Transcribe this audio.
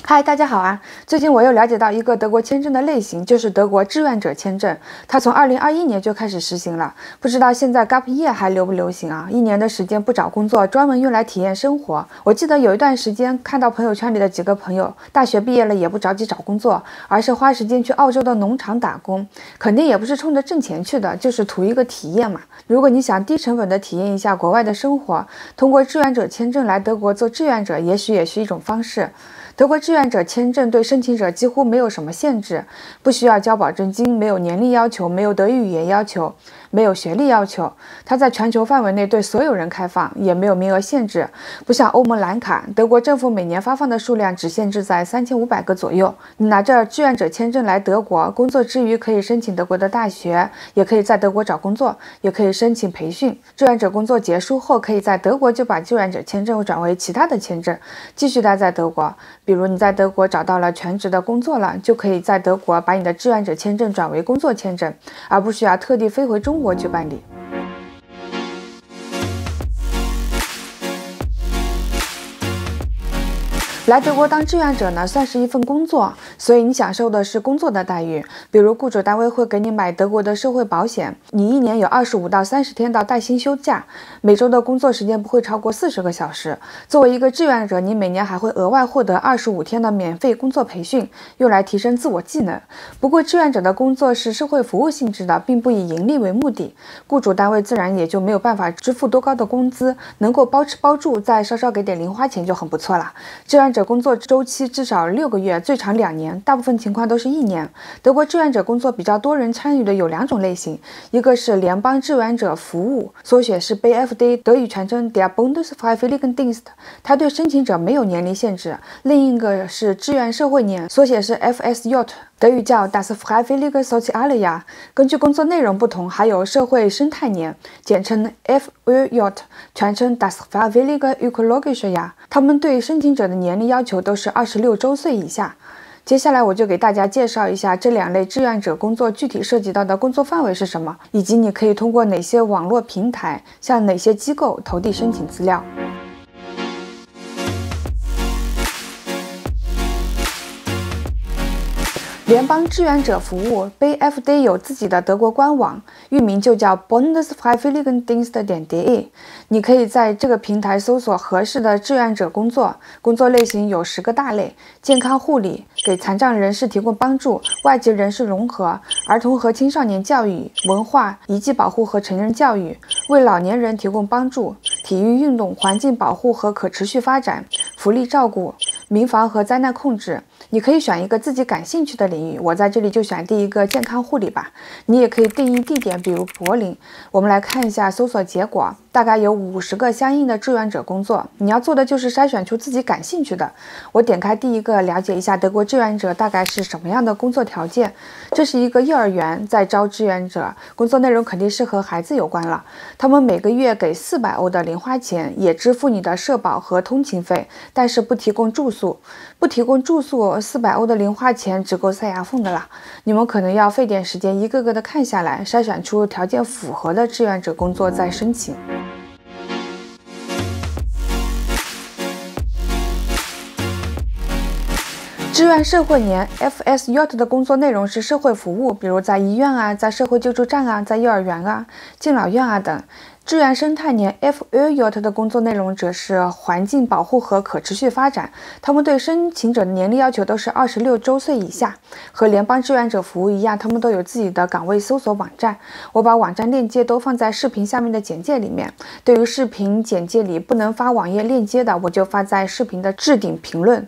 嗨，大家好啊！最近我又了解到一个德国签证的类型，就是德国志愿者签证。它从2021年就开始实行了，不知道现在 Gap Year 还流不流行啊？一年的时间不找工作，专门用来体验生活。我记得有一段时间看到朋友圈里的几个朋友，大学毕业了也不着急找工作，而是花时间去澳洲的农场打工，肯定也不是冲着挣钱去的，就是图一个体验嘛。如果你想低成本的体验一下国外的生活，通过志愿者签证来德国做志愿者，也许也是一种方式。德国志愿者签证对申请者几乎没有什么限制，不需要交保证金，没有年龄要求，没有德语语言要求，没有学历要求。它在全球范围内对所有人开放，也没有名额限制。不像欧盟蓝卡，德国政府每年发放的数量只限制在3500个左右。你拿着志愿者签证来德国工作之余，可以申请德国的大学，也可以在德国找工作，也可以申请培训。志愿者工作结束后，可以在德国就把志愿者签证转为其他的签证，继续待在德国。比如你在德国找到了全职的工作了，就可以在德国把你的志愿者签证转为工作签证，而不需要特地飞回中国去办理。来德国当志愿者呢，算是一份工作，所以你享受的是工作的待遇。比如雇主单位会给你买德国的社会保险，你一年有25到30天的带薪休假，每周的工作时间不会超过40个小时。作为一个志愿者，你每年还会额外获得25天的免费工作培训，用来提升自我技能。不过志愿者的工作是社会服务性质的，并不以盈利为目的，雇主单位自然也就没有办法支付多高的工资，能够包吃包住，再稍稍给点零花钱就很不错了。志愿者工作周期至少6个月，最长2年，大部分情况都是1年。德国志愿者工作比较多人参与的有2种类型，一个是联邦志愿者服务，缩写是 BFD， 德语全称 Der Bundesfreiwilligendienst， 它对申请者没有年龄限制；另一个是志愿社会年，缩写是 FSJ， 德语叫 Das Freiwillige Soziale Jahr， 根据工作内容不同，还有社会生态年，简称 FÖJ， 全称 Das Freiwillige Ökologische Jahr。他们对申请者的年龄要求都是26周岁以下。接下来我就给大家介绍一下这2类志愿者工作具体涉及到的工作范围是什么，以及你可以通过哪些网络平台，向哪些机构投递申请资料。联邦志愿者服务 BFD 有自己的德国官网，域名就叫 Bundesfreiwilligendienst.de。你可以在这个平台搜索合适的志愿者工作，工作类型有10个大类：健康护理、给残障人士提供帮助、外籍人士融合、儿童和青少年教育、文化、遗迹保护和成人教育、为老年人提供帮助、体育运动、环境保护和可持续发展、福利照顾、民防和灾难控制。你可以选一个自己感兴趣的领域，我在这里就选第一个健康护理吧。你也可以定义地点，比如柏林。我们来看一下搜索结果，大概有50个相应的志愿者工作，你要做的就是筛选出自己感兴趣的。我点开第一个，了解一下德国志愿者大概是什么样的工作条件。这是一个幼儿园在招志愿者，工作内容肯定是和孩子有关了。他们每个月给400欧的零花钱，也支付你的社保和通勤费，但是不提供住宿。400欧的零花钱只够塞牙缝的了。你们可能要费点时间一个个的看下来，筛选出条件符合的志愿者工作再申请。志愿社会年 FSJ 的工作内容是社会服务，比如在医院啊，在社会救助站啊，在幼儿园啊、敬老院啊等。志愿生态年 FÖJ 的工作内容则是环境保护和可持续发展，他们对申请者的年龄要求都是26周岁以下。和联邦志愿者服务一样，他们都有自己的岗位搜索网站，我把网站链接都放在视频下面的简介里面。对于视频简介里不能发网页链接的，我就发在视频的置顶评论。